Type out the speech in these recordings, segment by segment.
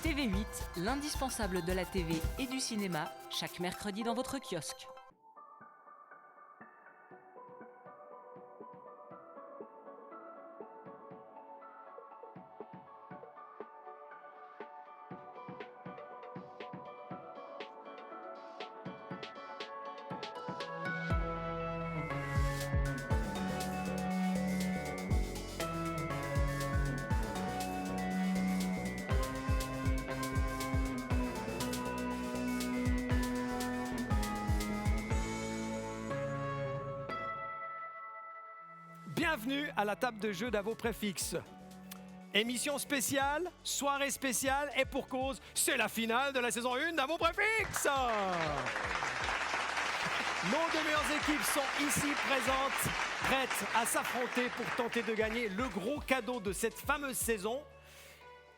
TV8, l'indispensable de la TV et du cinéma, chaque mercredi dans votre kiosque. Bienvenue à la table de jeu d'Avo Préfixe. Émission spéciale, soirée spéciale et pour cause, c'est la finale de la saison 1 d'Avo Préfixe. Nos deux meilleures équipes sont ici présentes, prêtes à s'affronter pour tenter de gagner le gros cadeau de cette fameuse saison.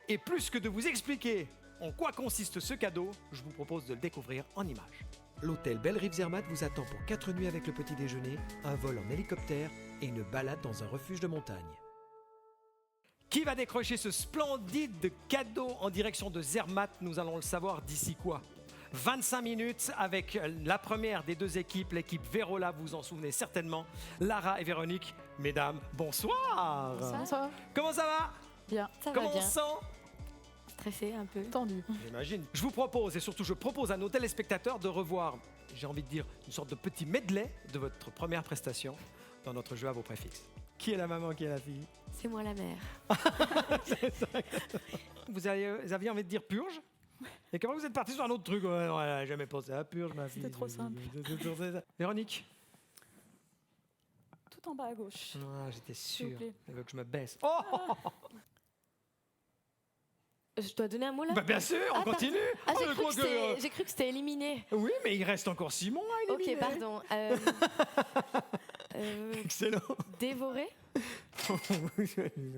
Et plus que de vous expliquer en quoi consiste ce cadeau, je vous propose de le découvrir en images. L'hôtel Belle Rive Zermatt vous attend pour 4 nuits avec le petit déjeuner, un vol en hélicoptère et une balade dans un refuge de montagne. Qui va décrocher ce splendide cadeau en direction de Zermatt? Nous allons le savoir d'ici quoi? 25 minutes avec la première des deux équipes, l'équipe Vérola, vous vous en souvenez certainement, Lara et Véronique. Mesdames, bonsoir. Bonsoir. Comment ça va? Bien. Ça Comment va bien. on se sent? Stressé un peu. Tendu. J'imagine. Je vous propose, et surtout je propose à nos téléspectateurs de revoir, j'ai envie de dire, une sorte de petit medley de votre première prestation dans notre jeu à vos préfixes. Qui est la maman, qui est la fille? C'est moi la mère. Vous aviez envie de dire purge? Et comment vous êtes parti sur un autre truc? Ouais, non, elle n'a jamais pensé à purge, ma fille. C'était trop simple. Véronique? Tout en bas à gauche. Ah, j'étais S'il vous sûr. plaît. Elle veut que je me baisse. Oh Je dois donner un mot là? Bah, bien sûr, on continue. Ah, Oh, j'ai je cru, crois j'ai cru que c'était éliminé. Oui, mais il reste encore 6 mois à éliminer. Ok, pardon. Excellent. Dévorer?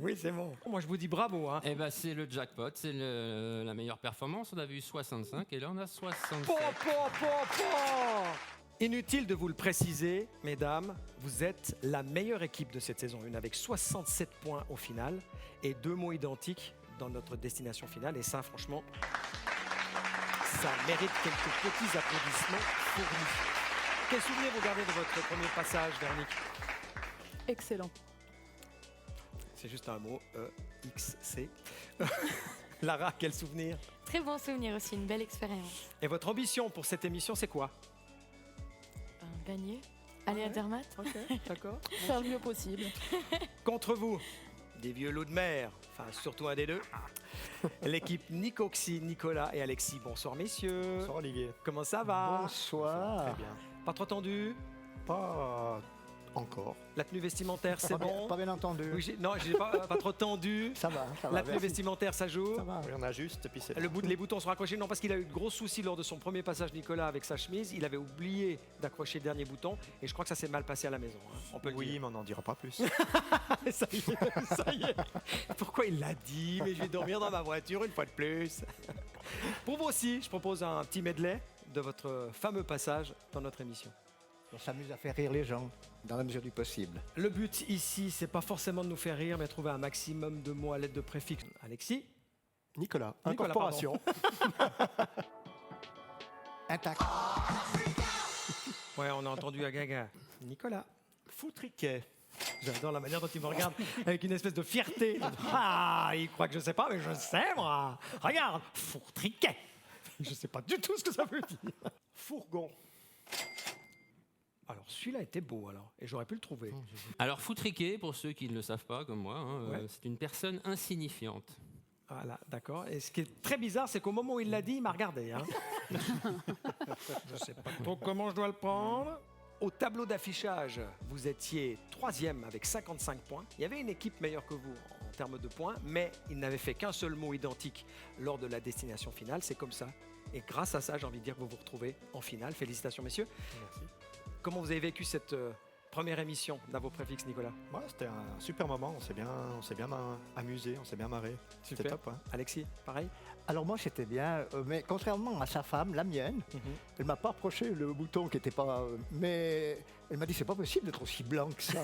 Oui, c'est bon. Moi, je vous dis bravo. Hein. Eh ben, c'est le jackpot, c'est la meilleure performance. On avait eu 65 et là on a 67. Po. Inutile de vous le préciser, mesdames, vous êtes la meilleure équipe de cette saison 1 avec 67 points au final et 2 mots identiques dans notre destination finale. Et ça, franchement, ça mérite quelques petits applaudissements fournis. Quel souvenir vous gardez de votre premier passage, Véronique? Excellent. C'est juste un mot, E-X-C. Lara, quel souvenir? Très bon souvenir aussi, une belle expérience. Et votre ambition pour cette émission, c'est quoi? Gagner? Aller à Zermatt? Ok, d'accord. Faire le mieux possible. Contre vous, des vieux loups de mer, enfin surtout un des deux, l'équipe Nicoxy, Nicolas et Alexis. Bonsoir messieurs. Bonsoir Olivier. Comment ça va? Bonsoir. Très bien. Pas trop tendu? Pas encore. La tenue vestimentaire, c'est bon? Pas bien entendu. Oui, non, j'ai pas trop tendu. Ça va. La tenue vestimentaire, ça joue? Ça va. Il y en a juste, puis c'est Les boutons sont raccrochés. Non, parce qu'il a eu de gros soucis lors de son premier passage, Nicolas, avec sa chemise. Il avait oublié d'accrocher le dernier bouton. Et je crois que ça s'est mal passé à la maison. Hein. On peut le Oui, dire. mais on n'en dira pas plus. Ça y est. Pourquoi il l'a dit? Mais je vais dormir dans ma voiture une fois de plus. Pour vous aussi, je propose un petit medley de votre fameux passage dans notre émission. On s'amuse à faire rire les gens, dans la mesure du possible. Le but ici, c'est pas forcément de nous faire rire, mais trouver un maximum de mots à l'aide de préfixes. Alexis? Nicolas, Nicolas, incorporation. Intact. Ouais, on a entendu à gaga. Nicolas? Foutriquet. J'adore la manière dont il me regarde avec une espèce de fierté. Ah, il croit que je sais pas, mais je sais, moi. Regarde, fourtriquet. Je sais pas du tout ce que ça veut dire. Fourgon. Alors, celui-là était beau, alors, et j'aurais pu le trouver. Alors, foutriquet, pour ceux qui ne le savent pas, comme moi, hein, Ouais. c'est une personne insignifiante. Voilà, d'accord. Et ce qui est très bizarre, c'est qu'au moment où il l'a dit, il m'a regardé. Hein. Je sais pas trop comment je dois le prendre. Au tableau d'affichage, vous étiez 3e avec 55 points. Il y avait une équipe meilleure que vous en termes de points, mais il n'avait fait qu'un seul mot identique lors de la destination finale. C'est comme ça. Et grâce à ça, j'ai envie de dire que vous vous retrouvez en finale. Félicitations, messieurs. Merci. Comment vous avez vécu cette première émission d'Avo Préfixe, Nicolas? Ouais, c'était un super moment, on s'est bien amusé, on s'est bien marré. C'était top. Hein. Alexis, pareil? Alors moi j'étais bien, mais contrairement à sa femme, la mienne, elle m'a pas approché le bouton qui était pas... mais elle m'a dit c'est pas possible d'être aussi blanc que ça.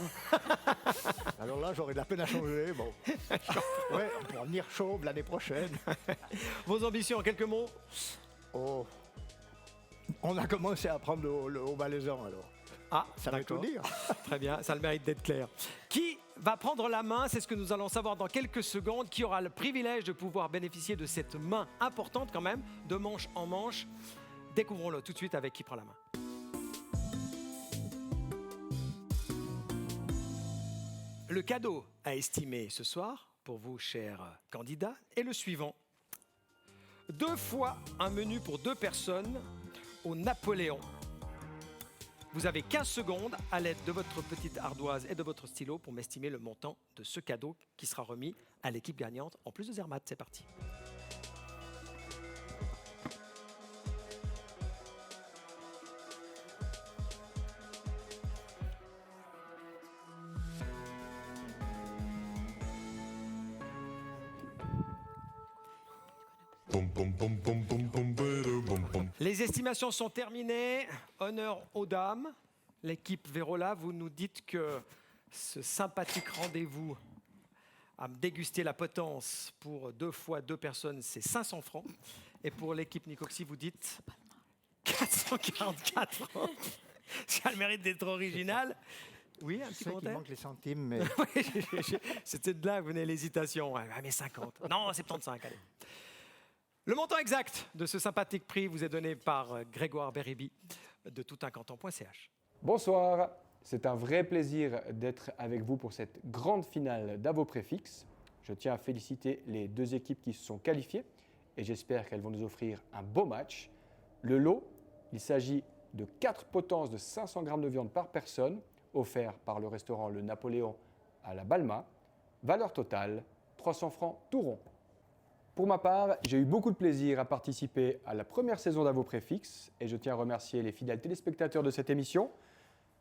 Alors là j'aurais de la peine à changer. Bon. Ouais, on pourra venir chauve l'année prochaine. Vos ambitions en quelques mots? Oh. On a commencé à prendre le haut valaisan alors. Ah, Ça veut tout d'accord. dire. Très bien, ça a le mérite d'être clair. Qui va prendre la main? C'est ce que nous allons savoir dans quelques secondes. Qui aura le privilège de pouvoir bénéficier de cette main importante quand même, de manche en manche? Découvrons-le tout de suite avec Qui prend la main. Le cadeau à estimer ce soir, pour vous, chers candidats, est le suivant. 2 fois un menu pour 2 personnes au Napoléon. Vous avez 15 secondes à l'aide de votre petite ardoise et de votre stylo pour m'estimer le montant de ce cadeau qui sera remis à l'équipe gagnante en plus de Zermatt. C'est parti. Les estimations sont terminées. Honneur aux dames. L'équipe Vérola, vous nous dites que ce sympathique rendez-vous à déguster la potence pour 2 fois 2 personnes, c'est 500 francs. Et pour l'équipe Nicoxy, vous dites 444 francs. Ça a le mérite d'être original. Oui, un Je petit sais qu'il commentaire? manque les centimes, mais C'était de là que venait l'hésitation. Ouais, mais 50. Non, 75, allez. Le montant exact de ce sympathique prix vous est donné par Grégoire Beribi de toutuncanton.ch. Bonsoir, c'est un vrai plaisir d'être avec vous pour cette grande finale d'Avo Préfixe. Je tiens à féliciter les 2 équipes qui se sont qualifiées et j'espère qu'elles vont nous offrir un beau match. Le lot, il s'agit de 4 potences de 500 g de viande par personne, offerts par le restaurant Le Napoléon à la Balma. Valeur totale, 300 francs tout rond. Pour ma part, j'ai eu beaucoup de plaisir à participer à la première saison d'Avo Préfixe et je tiens à remercier les fidèles téléspectateurs de cette émission.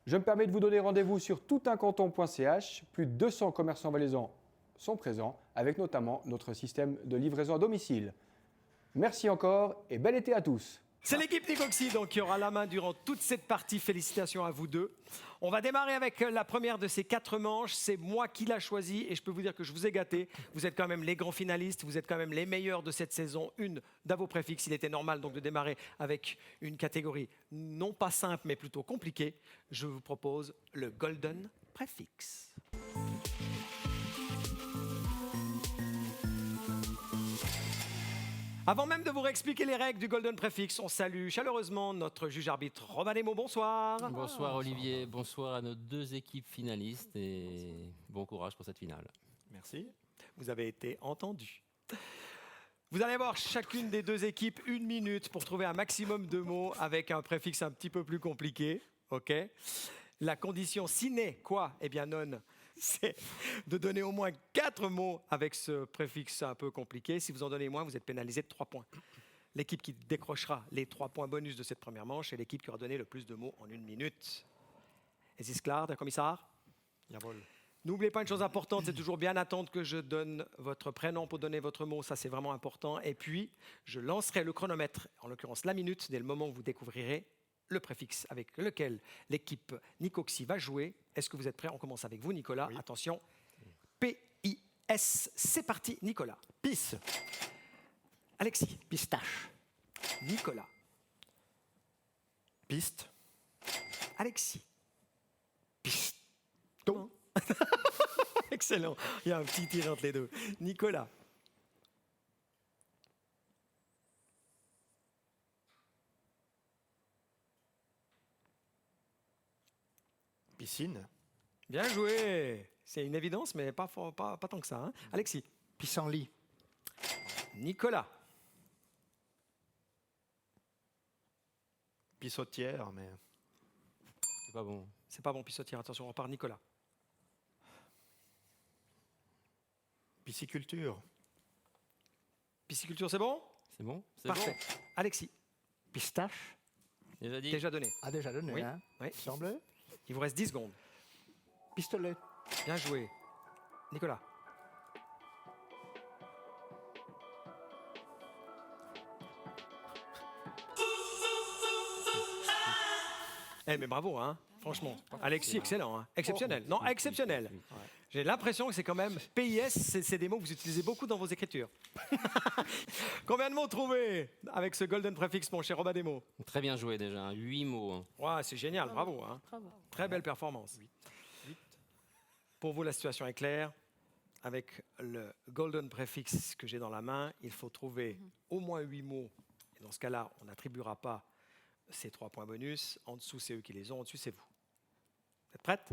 Je me permets de vous donner rendez-vous sur toutuncanton.ch. Plus de 200 commerçants valaisans sont présents, avec notamment notre système de livraison à domicile. Merci encore et bel été à tous. C'est l'équipe Nicoxy donc qui aura la main durant toute cette partie. Félicitations à vous deux. On va démarrer avec la première de ces 4 manches. C'est moi qui l'a choisi et je peux vous dire que je vous ai gâté. Vous êtes quand même les grands finalistes, vous êtes quand même les meilleurs de cette saison 1 d'Avo Préfixe. Il était normal donc de démarrer avec une catégorie non pas simple mais plutôt compliquée. Je vous propose le Golden Préfixe. Avant même de vous réexpliquer les règles du Golden Préfixe, on salue chaleureusement notre juge arbitre Romain Nemo. Bonsoir. Bonsoir Olivier, bonsoir à nos 2 équipes finalistes et bon courage pour cette finale. Merci. Vous avez été entendus. Vous allez avoir chacune des 2 équipes 1 minute pour trouver un maximum de mots avec un préfixe un petit peu plus compliqué. OK ? La condition sine qua, eh bien non, c'est de donner au moins 4 mots avec ce préfixe un peu compliqué. Si vous en donnez moins, vous êtes pénalisé de 3 points. L'équipe qui décrochera les 3 points bonus de cette première manche est l'équipe qui aura donné le plus de mots en 1 minute. Est-ce clair, der Kommissar? jawohl. N'oubliez pas une chose importante, c'est toujours bien attendre que je donne votre prénom pour donner votre mot, ça c'est vraiment important. Et puis, je lancerai le chronomètre, en l'occurrence la minute, dès le moment où vous découvrirez le préfixe avec lequel l'équipe Nicoxy va jouer. Est-ce que vous êtes prêts? On commence avec vous, Nicolas. Oui. Attention. P-I-S. C'est parti, Nicolas. Pisse. Alexis. Pistache. Nicolas. Piste. Alexis. Piston. Excellent. Il y a un petit tir entre les 2. Nicolas. Piscine. Bien joué. C'est une évidence, mais pas tant que ça. Hein. Alexis. Pissenlit. Nicolas. Pissotière, mais... C'est pas bon. C'est pas bon, pissotière. Attention, on repart. Nicolas. Pisciculture. Pisciculture, c'est bon? C'est bon? C'est Parfait. Alexis. Pistache. bon? Déjà dit? Déjà donné. Ah, déjà donné, Oui. hein? Oui. Semble. Il vous reste 10 secondes. Pistolet. Bien joué. Nicolas. Mais bravo, hein, franchement. Alexis, excellent, hein. Exceptionnel. Non, exceptionnel. J'ai l'impression que c'est quand même PIS, c'est des mots que vous utilisez beaucoup dans vos écritures. Combien de mots trouvés avec ce golden préfixe, mon cher Robin Desmo? Très bien joué déjà, 8 mots. Hein. Ouais, c'est génial, bravo. Hein. Bravo. Très belle performance. Pour vous, la situation est claire. Avec le golden préfixe que j'ai dans la main, il faut trouver au moins 8 mots. Et dans ce cas-là, on n'attribuera pas ces 3 points bonus. En dessous, c'est eux qui les ont. En-dessus, c'est vous. Vous êtes prête?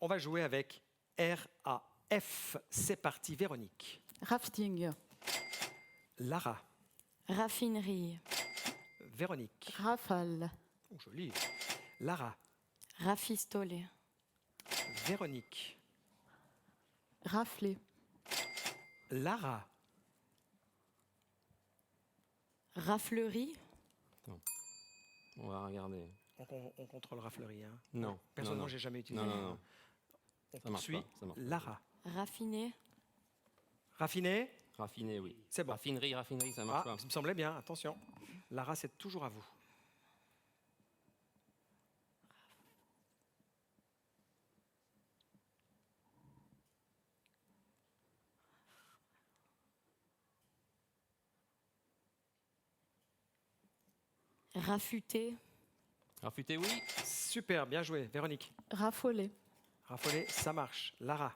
On va jouer avec RAF. C'est parti, Véronique. Rafting. Lara. Raffinerie. Véronique. Rafale. Oh, joli. Lara. Rafistolet. Véronique. Rafler. Lara. Raflerie. On va regarder. On contrôlera Fleury. Hein. Non. Personnellement, non, j'ai jamais utilisé. non. On Ça marche poursuit. pas, ça marche pas. Lara. Raffiné. Raffiné. Raffiné, oui. C'est bon. Raffinerie, ça marche Ah, pas. ça me semblait bien. Attention. Lara, c'est toujours à vous. Rafuté. Rafuté, oui. Super, bien joué. Véronique. Raffoler. Raffolé, ça marche. Lara.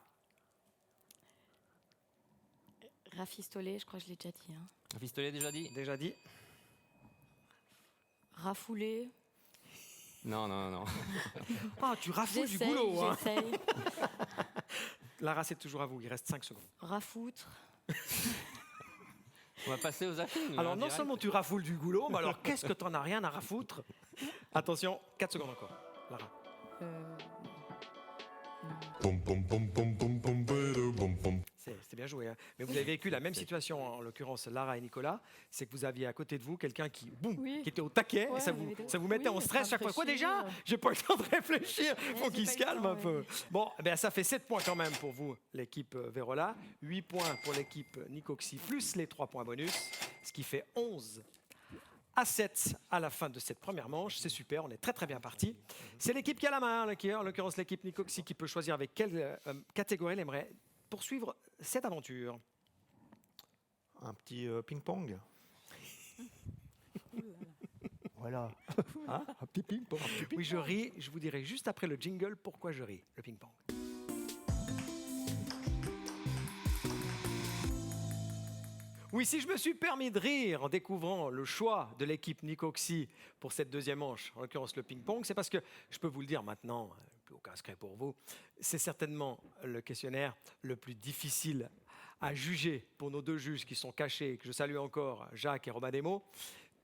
Rafistolet, je crois que je l'ai déjà dit. Hein. Rafistolet, déjà dit? Déjà dit. Rafoulé. Non. Ah, tu raffoules du J'essaye, boulot. Hein. j'essaye. Lara, c'est toujours à vous. Il reste 5 secondes. Rafoutre. On va passer aux affines. Alors, non seulement tu raffoules du boulot, mais alors qu'est-ce que t'en as rien à raffoutre? Attention, 4 secondes encore. Lara. C'est bien joué. Hein. Mais vous avez vécu la même situation, en l'occurrence Lara et Nicolas. C'est que vous aviez à côté de vous quelqu'un qui, boum, Oui. qui était au taquet. Ouais, et ça vous mettait oui, en stress chaque fois. Quoi déjà? réfléchir. J'ai pas eu le temps de réfléchir. Faut j'ai qu'il pas se eu le calme temps, un peu. ouais. Bon, eh bien, ça fait 7 points quand même pour vous, l'équipe Vérola. 8 points pour l'équipe Nicoxy, plus les 3 points bonus. Ce qui fait 11 à 7 à la fin de cette première manche. C'est super, on est très très bien parti. C'est l'équipe qui a la main, en l'occurrence l'équipe Nicoxy, qui peut choisir avec quelle catégorie elle aimerait poursuivre cette aventure. Un petit ping-pong. Voilà. Hein? Un petit ping-pong. Oui, je ris. Je vous dirai juste après le jingle pourquoi je ris, le ping-pong. Oui, si je me suis permis de rire en découvrant le choix de l'équipe Nicoxy pour cette deuxième manche, en l'occurrence le ping-pong, c'est parce que, je peux vous le dire maintenant, plus aucun secret pour vous, c'est certainement le questionnaire le plus difficile à juger pour nos deux juges qui sont cachés, que je salue encore, Jacques et Robin Desmo.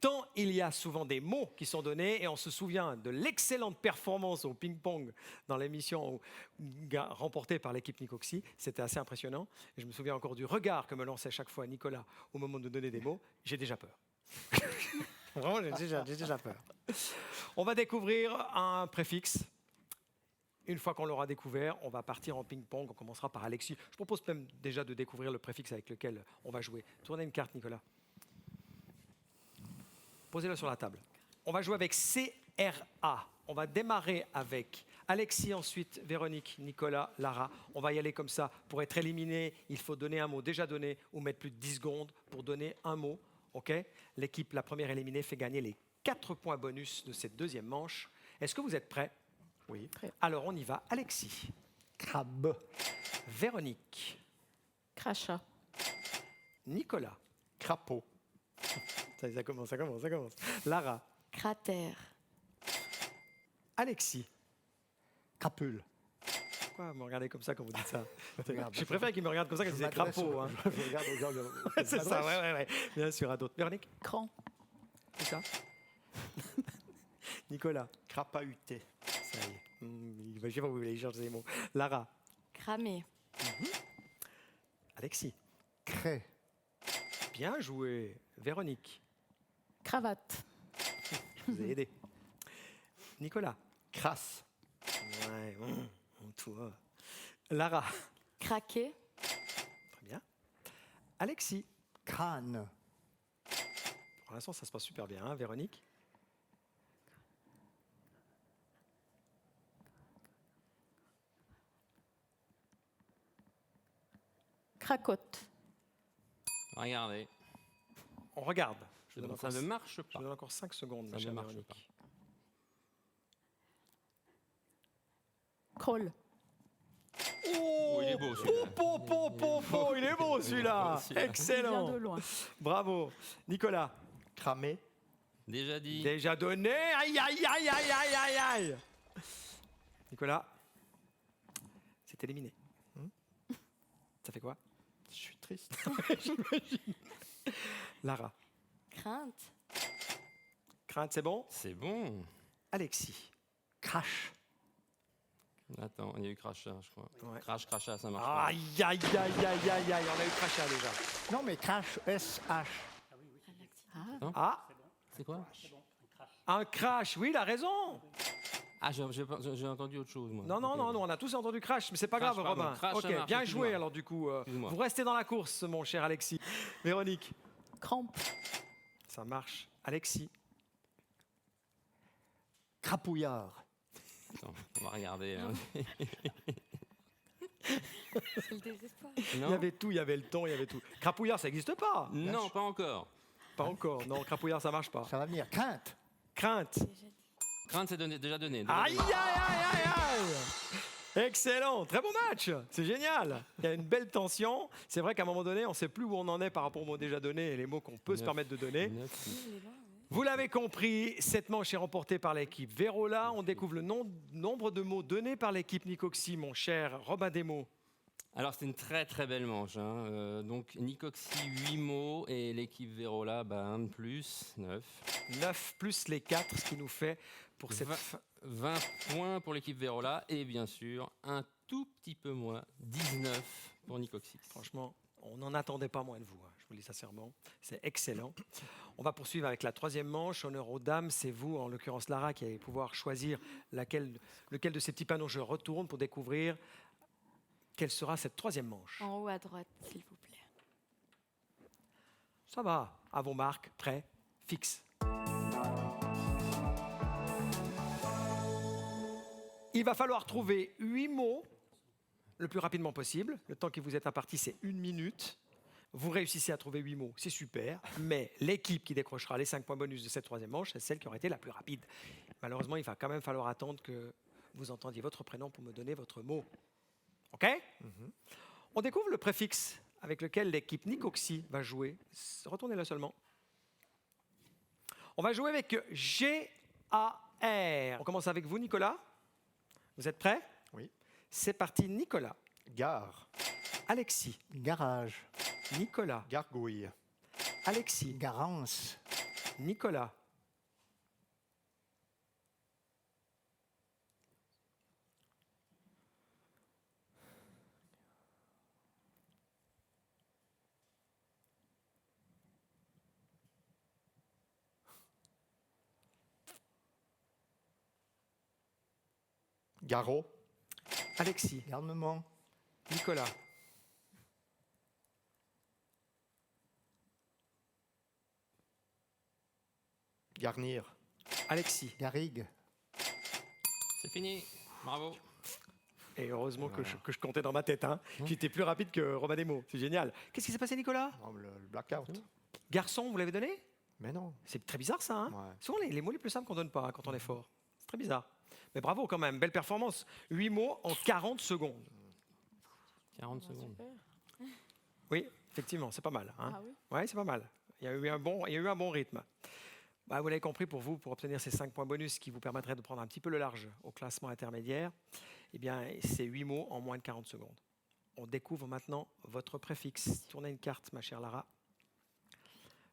Tant il y a souvent des mots qui sont donnés et on se souvient de l'excellente performance au ping-pong dans l'émission remportée par l'équipe Nicoxy. C'était assez impressionnant. Et je me souviens encore du regard que me lançait chaque fois Nicolas au moment de donner des mots. J'ai déjà peur. Vraiment, j'ai déjà peur. On va découvrir un préfixe. Une fois qu'on l'aura découvert, on va partir en ping-pong. On commencera par Alexis. Je propose même déjà de découvrir le préfixe avec lequel on va jouer. Tournez une carte, Nicolas. Posez-le sur la table. On va jouer avec CRA. On va démarrer avec Alexis, ensuite Véronique, Nicolas, Lara. On va y aller comme ça. Pour être éliminé, il faut donner un mot déjà donné ou mettre plus de 10 secondes pour donner un mot. Okay? L'équipe, la première éliminée, fait gagner les 4 points bonus de cette deuxième manche. Est-ce que vous êtes prêts? Oui. Prêt. Alors on y va. Alexis. Crabe. Véronique. Crachat. Nicolas. Crapaud. Ça commence. Lara. Cratère. Alexis. Crapule. Pourquoi vous me regardez comme ça quand vous dites ça? Regarde, Je préfère qu'ils me regardent comme ça quand ils disent crapaud. Hein. Je regarde aux gens. C'est ça, ouais. Bien sûr, à d'autres. Véronique, Cran. c'est ça? Nicolas, Crapahuté. ça y est. Je sais pas où vous voulez chercher les mots. Lara, Cramé. Alexis, Craie. bien joué. Véronique, Cravate. je vous ai aidé. Nicolas, Crasse. ouais. Toi. Lara. Craquer. Très bien. Alexis. Crâne. Pour l'instant, ça se passe super bien. Hein, Véronique. Cracotte. Regardez. On regarde. Je vous donne Ça encore, ne marche je pas. vous donne encore 5 secondes, ma Ça ne chère marche Véronique. pas. Crawl. Oh, il est beau, celui-là. Il est beau celui-là. celui-là. Il vient Excellent. de loin. Bravo. Nicolas. Cramé. Déjà dit. Déjà donné. Aïe, aïe, aïe, aïe, aïe, aïe, aïe. Nicolas. C'est éliminé. Ça fait quoi? Je suis triste. J'imagine. Lara. Crainte. Crainte, c'est bon? C'est bon. Alexis. Crash. Attends, il y a eu crachat, je crois. Ouais. Crash, crachat, ça marche pas. Aïe, aïe, aïe, aïe, aïe, aïe. On a eu crachat déjà. Non, mais crash, S-H. Ah, C'est quoi? un crash. Oui, il a raison. Ah, j'ai entendu autre chose, moi. Non, non, Ok. non, non, on a tous entendu crash, mais c'est pas Crash, grave, pardon. Robin. Crash, Ok, ça marche, bien excuse-moi. joué alors du coup. Excuse-moi. Vous restez dans la course, mon cher Alexis. Véronique, Crampe. ça marche. Alexis, Crapouillard. Attends, on va regarder. Hein. C'est le désespoir. il y Non, avait tout, il y avait le ton, il y avait tout. Crapouillard, ça n'existe pas. non, pas encore. Pas encore. Non, crapouillard, ça marche pas. Ça va venir. Crainte. Crainte. Crainte, c'est déjà donné. Aïe, aïe, aïe, aïe, aïe. Excellent, très bon match. C'est génial. Il y a une belle tension. C'est vrai qu'à un moment donné, on ne sait plus où on en est par rapport aux mots déjà donnés et les mots qu'on peut se Neuf. permettre de donner. 9. Vous l'avez compris, cette manche est remportée par l'équipe Vérola. On découvre le nombre de mots donnés par l'équipe Nicoxy, mon cher Robin Desmots. Alors, c'était une très très belle manche. Hein. Donc, Nicoxy, 8 mots et l'équipe Vérola, 1 de plus, 9. 9 plus les 4, ce qui nous fait pour cette 20 points pour l'équipe Vérola et bien sûr, un tout petit peu moins, 19 pour Nicoxy. Franchement, on n'en attendait pas moins de vous, hein, je vous le dis sincèrement. C'est excellent. On va poursuivre avec la troisième manche. Honneur aux dames, c'est vous, en l'occurrence Lara, qui allez pouvoir choisir lequel de ces petits panneaux je retourne pour découvrir quelle sera cette troisième manche. En haut à droite, s'il vous plaît. Ça va, à vos marques, prêts, fixe. Il va falloir trouver 8 mots le plus rapidement possible. Le temps qui vous est imparti, c'est 1 minute. Vous réussissez à trouver 8 mots, c'est super. Mais l'équipe qui décrochera les 5 points bonus de cette troisième manche, c'est celle qui aura été la plus rapide. Malheureusement, il va quand même falloir attendre que vous entendiez votre prénom pour me donner votre mot. OK? On découvre le préfixe avec lequel l'équipe Nicoxy va jouer. Retournez-le seulement. On va jouer avec G-A-R. On commence avec vous, Nicolas. Vous êtes prêts? Oui. C'est parti, Nicolas. Gare. Alexis. Garage. Nicolas. Gargouille. Alexis. Garance. Nicolas. Garrot. Alexis. Garnement. Nicolas. Garnir. Alexis. Garrigue. C'est fini. Bravo. Et heureusement que je comptais dans ma tête. Hein. J'étais plus rapide que Robin Desmots. C'est génial. Qu'est-ce qui s'est passé, Nicolas? Non, le blackout. Garçon, vous l'avez donné? Mais non. C'est très bizarre, ça. Hein. Ouais. Souvent, les mots les plus simples qu'on donne pas hein, quand on est fort. C'est très bizarre. Mais bravo quand même. Belle performance. 8 mots en 40 secondes. 40 secondes. Oui, effectivement, c'est pas mal. Hein. Ah oui. Ouais, c'est pas mal. Il y a eu un bon rythme. Bah, vous l'avez compris, pour vous, pour obtenir ces 5 points bonus qui vous permettraient de prendre un petit peu le large au classement intermédiaire, eh bien, c'est 8 mots en moins de 40 secondes. On découvre maintenant votre préfixe. Tournez une carte, ma chère Lara.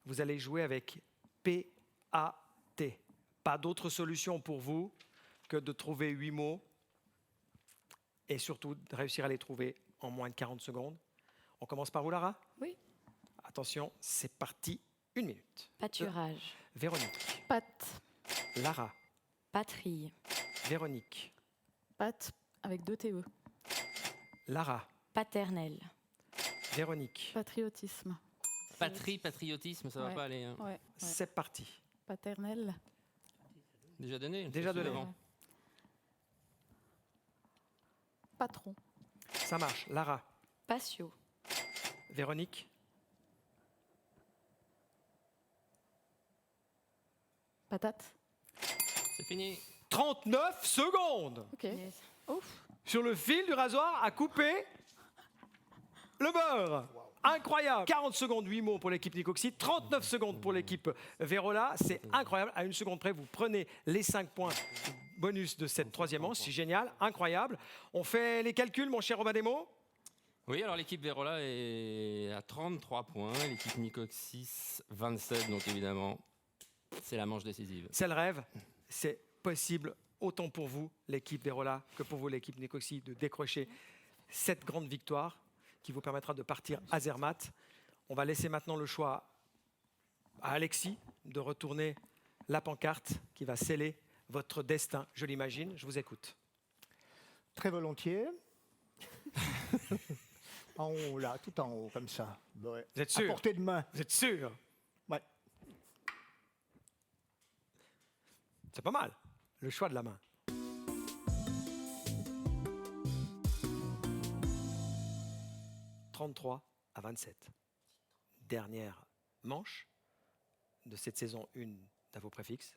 Vous allez jouer avec P-A-T. Pas d'autre solution pour vous que de trouver 8 mots et surtout de réussir à les trouver en moins de 40 secondes. On commence par où, Lara? Oui. Attention, c'est parti. 1 minute. Pâturage. Véronique. Pâte. Lara. Patrie. Véronique. Pâte. Avec 2 TE. Lara, Paternel. Véronique. Patriotisme. Patrie, patriotisme, ça va Ouais. pas aller. Hein. Ouais. C'est parti. Paternel. Déjà donné. Déjà donné. Avant. Patron. Ça marche. Lara, Patio. Véronique, Patate. C'est fini. 39 secondes Ok. Yes. Ouf. sur le fil du rasoir à couper le beurre. Incroyable. 40 secondes, 8 mots pour l'équipe Nicoxy, 39 secondes pour l'équipe Vérola. C'est incroyable. À 1 seconde près, vous prenez les 5 points bonus de cette troisième manche. C'est génial, incroyable. On fait les calculs, mon cher Robin Desmo. Oui, alors l'équipe Vérola est à 33 points, l'équipe Nicoxis 27, donc évidemment, c'est la manche décisive. C'est le rêve. C'est possible autant pour vous, l'équipe Vérola, que pour vous, l'équipe Nicoxy, de décrocher cette grande victoire qui vous permettra de partir à Zermatt. On va laisser maintenant le choix à Alexis de retourner la pancarte qui va sceller votre destin, je l'imagine. Je vous écoute. Très volontiers. En haut, là, tout en haut, comme ça. Ouais. Vous êtes À sûr? portée de main. Vous êtes sûr? Ouais. C'est pas mal. Le choix de la main. « 33 à 27. Dernière manche de cette saison 1 d'Avo Préfixe.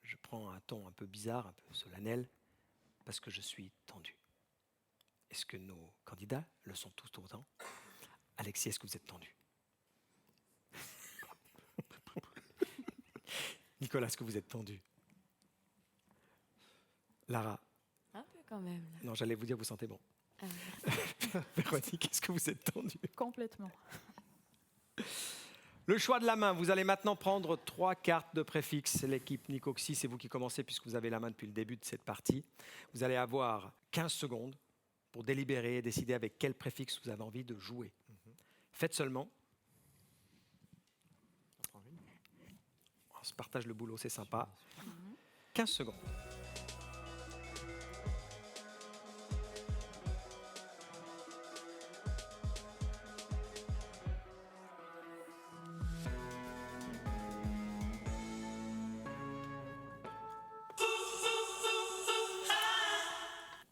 Je prends un ton un peu bizarre, un peu solennel, parce que je suis tendu. Est-ce que nos candidats le sont tous autant? Alexis, est-ce que vous êtes tendu? Nicolas, est-ce que vous êtes tendu? Lara? Un peu quand même. Là. Non, j'allais vous dire, vous sentez bon. Ah, Véronique, est-ce que vous êtes tendu? Complètement. Le choix de la main, vous allez maintenant prendre 3 cartes de préfixe. L'équipe Nicoxy, c'est vous qui commencez puisque vous avez la main depuis le début de cette partie. Vous allez avoir 15 secondes pour délibérer et décider avec quel préfixe vous avez envie de jouer. Faites seulement. On se partage le boulot, c'est sympa. 15 secondes.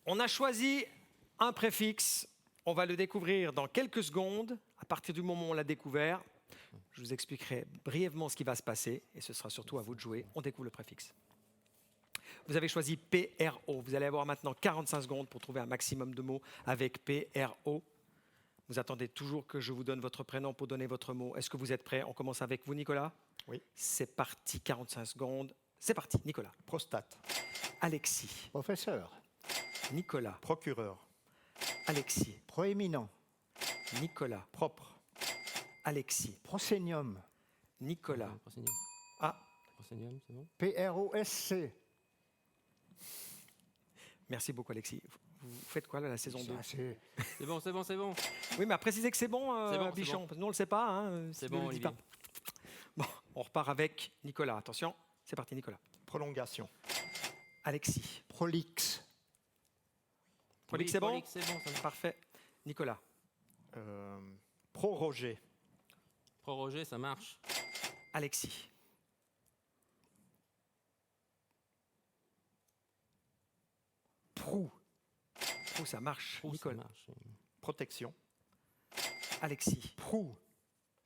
On a choisi un préfixe. On va le découvrir dans quelques secondes. À partir du moment où on l'a découvert, je vous expliquerai brièvement ce qui va se passer. Et ce sera surtout à vous de jouer. On découvre le préfixe. Vous avez choisi PRO. Vous allez avoir maintenant 45 secondes pour trouver un maximum de mots avec PRO. Vous attendez toujours que je vous donne votre prénom pour donner votre mot. Est-ce que vous êtes prêts? On commence avec vous, Nicolas. Oui. C'est parti, 45 secondes. C'est parti, Nicolas. Prostate. Alexis. Professeur. Nicolas. Procureur. Alexis. Proéminent. Nicolas. Propre. Alexis. Proscenium. Nicolas. Proscenium. Ah, Proscenium, c'est bon. PROSC. merci beaucoup, Alexis. Vous faites quoi là, la saison 2? C'est C'est bon, c'est bon, c'est bon. Oui, mais à préciser que c'est bon, C'est bon, c'est Bichon. bon. Parce que nous, on ne le sait pas. Hein, C'est si bon, vous le dites Olivier. pas. Bon, on repart avec Nicolas. Attention, c'est parti, Nicolas. Prolongation. Alexis. prolixe. Prolix, Oui, c'est bon? Prolix, c'est bon, ça marche. Parfait. Nicolas. Prorogé. Prorogé, ça marche. Alexis. Prou. Prou, ça marche. Pro, ça Nicolas. marche. Protection. Alexis. Prou.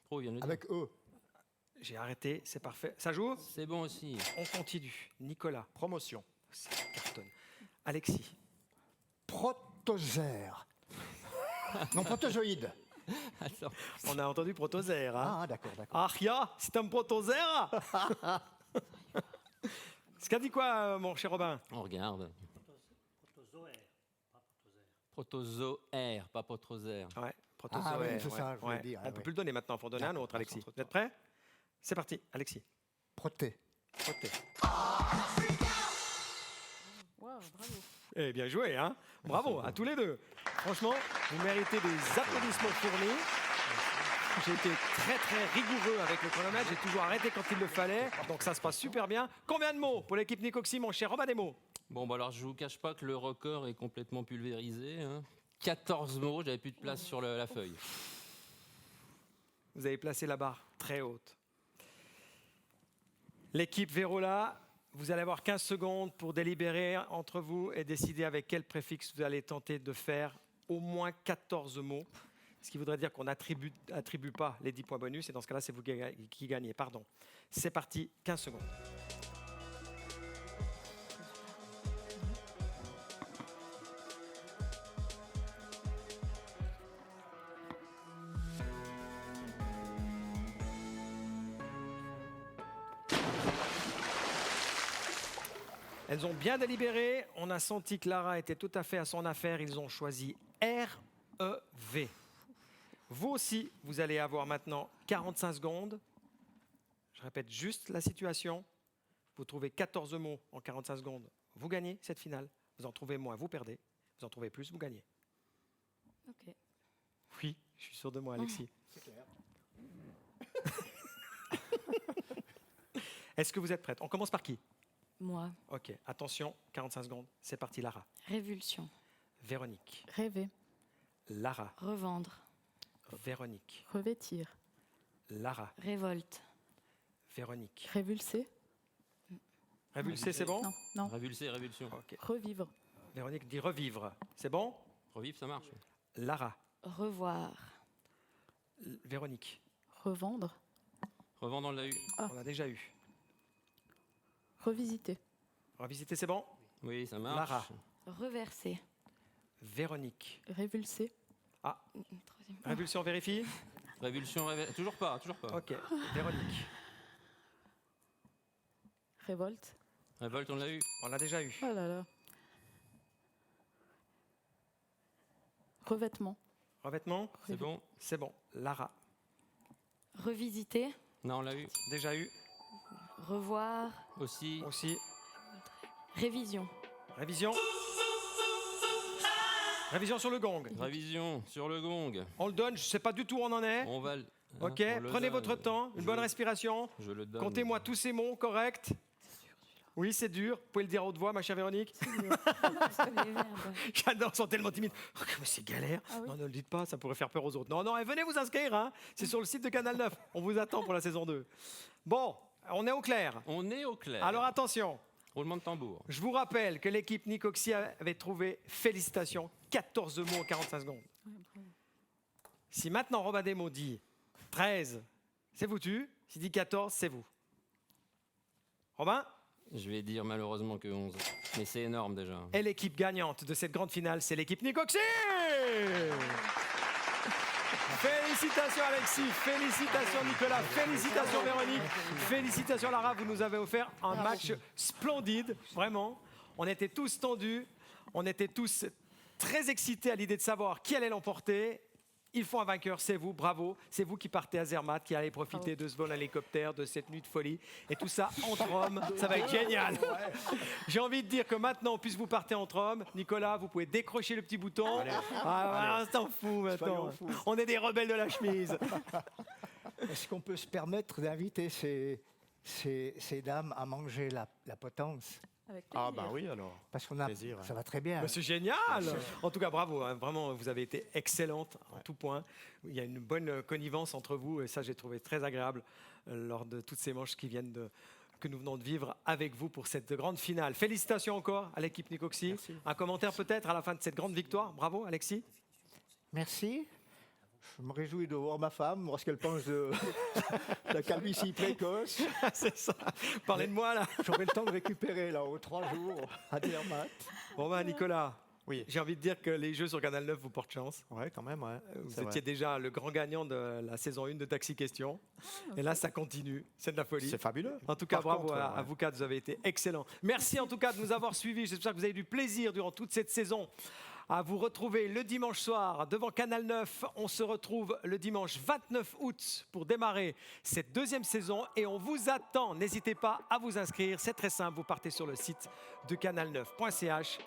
Pro, il y en a deux. Avec E. J'ai arrêté, c'est parfait. Ça joue? C'est bon aussi. On continue. Nicolas. Promotion. Ça cartonne. Alexis. Protosère. Non, protozoïde. Attends. On a entendu protosaire. Hein? Ah, d'accord, d'accord. Aria, c'est un protosaire. Ce qu'a dit quoi, mon cher Robin? On regarde. Protozoaire, pas protosaire. Ouais, protozoaire. Ah oui, c'est ça, je voulais ouais. dire, On ah peut ouais. plus le donner maintenant, il faut en donner un autre, Alexis. Vous êtes prêts? C'est parti, Alexis. Proté. Proté. Wow, bravo. Eh bien joué, hein? Bravo à tous les deux. Franchement, vous méritez des applaudissements fournis. J'ai été très très rigoureux avec le chronomètre. J'ai toujours arrêté quand il le fallait. Donc ça se passe super bien. Combien de mots pour l'équipe Nicoxy, mon cher Robin Desmo? Bon, bah alors je vous cache pas que le record est complètement pulvérisé. Hein. 14 mots, j'avais plus de place sur la feuille. Vous avez placé la barre très haute. L'équipe Vérola, vous allez avoir 15 secondes pour délibérer entre vous et décider avec quel préfixe vous allez tenter de faire au moins 14 mots. Ce qui voudrait dire qu'on n'attribue pas les 10 points bonus. Et dans ce cas-là, c'est vous qui gagnez. Pardon. C'est parti, 15 secondes. Elles ont bien délibéré. On a senti que Lara était tout à fait à son affaire. Ils ont choisi REV. Vous aussi, vous allez avoir maintenant 45 secondes. Je répète juste la situation. Vous trouvez 14 mots en 45 secondes. Vous gagnez cette finale. Vous en trouvez moins, vous perdez. Vous en trouvez plus, vous gagnez. Ok. Oui, je suis sûr de moi, Alexis. Est-ce que vous êtes prête? On commence par qui? Moi. Ok, attention, 45 secondes. C'est parti, Lara. Révulsion. Véronique. Rêver. Lara. Revendre. Véronique. Revêtir. Lara. Révolte. Véronique. Révulser. Révulser, c'est bon? Non, non. Révulser, révulsion. Ok. Revivre. Véronique dit revivre. C'est bon? Revivre, ça marche. Lara. Revoir. Véronique. Revendre. Revendre, on l'a eu. On l'a déjà eu. Revisiter. Revisiter, c'est bon? Oui, ça marche. Lara. Reverser. Véronique. Révulser. Troisième. Révulsion, on vérifie? Révulsion, toujours pas, toujours pas. Ok. Véronique. Révolte. Révolte, on l'a eu. On l'a déjà eu. Oh là là. Revêtement. Revêtement? C'est bon? C'est bon. Lara. Revisiter. Non, on l'a eu. Déjà eu. Revoir. Aussi. Aussi. Révision. Révision. Révision sur le gong. Révision sur le gong. On le donne, je ne sais pas du tout où on en est. On va. Ok, on le prenez donne. votre temps, une bonne respiration. Je le donne. Comptez-moi tous ces mots, correct? Oui, c'est dur. Vous pouvez le dire à haute voix, ma chère Véronique. Les verbes. J'adore, ils sont tellement timides. Oh, mais c'est galère. Ah oui. Non, ne le dites pas, ça pourrait faire peur aux autres. Non, non, et venez vous inscrire. Hein. C'est sur le site de Canal 9. On vous attend pour la saison 2. Bon, on est au clair. On est au clair. Alors attention, Roulement de tambour. je vous rappelle que l'équipe Nicoxy avait trouvé, félicitations, 14 mots en 45 secondes. Si maintenant Robin Desmaux dit 13, c'est foutu. S'il dit 14, c'est vous. Robin? Je vais dire malheureusement que 11. Mais c'est énorme déjà. Et l'équipe gagnante de cette grande finale, c'est l'équipe Nicoxy. Félicitations Alexis, félicitations Nicolas, félicitations Véronique, félicitations Lara, vous nous avez offert un match splendide, vraiment. On était tous tendus, on était tous très excités à l'idée de savoir qui allait l'emporter. Il faut un vainqueur, c'est vous, bravo. C'est vous qui partez à Zermatt, qui allez profiter de ce vol en hélicoptère, de cette nuit de folie. Et tout ça entre hommes, ça va être génial. J'ai envie de dire que maintenant, puisque vous partez entre hommes, Nicolas, vous pouvez décrocher le petit bouton. Ah, s'en fout maintenant. Soyons fous. On est des rebelles de la chemise. Est-ce qu'on peut se permettre d'inviter ces dames à manger la potence? Avec plaisir. Ah bah oui alors. Parce qu'on Plaisir, ça va très bien. Bah, c'est génial. En tout cas, bravo. Hein. Vraiment, vous avez été excellente en tout point. Il y a une bonne connivence entre vous et ça, j'ai trouvé très agréable lors de toutes ces manches que nous venons de vivre avec vous pour cette grande finale. Félicitations encore à l'équipe Nicoxy. Merci. Un commentaire peut-être à la fin de cette grande victoire. Bravo, Alexis. Merci. Je me réjouis de voir ma femme, voir ce qu'elle pense de la calvitie précoce. C'est ça. Parlez de moi là. J'aurai le temps de récupérer là-haut 3 jours à Zermatt. Bon ben Nicolas, Oui. j'ai envie de dire que les jeux sur Canal 9 vous portent chance. Ouais, quand même, ouais. Vous C'est étiez vrai. déjà le grand gagnant de la saison 1 de Taxi Question. Et là, ça continue. C'est de la folie. C'est fabuleux. En tout cas, Par bravo contre, à ouais. vous quatre, vous avez été excellents. Merci en tout cas de nous avoir suivis. J'espère que vous avez eu du plaisir durant toute cette saison à vous retrouver le dimanche soir devant Canal 9. On se retrouve le dimanche 29 août pour démarrer cette deuxième saison et on vous attend. N'hésitez pas à vous inscrire. C'est très simple, vous partez sur le site de canal9.ch.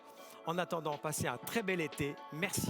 En attendant, passez un très bel été. Merci.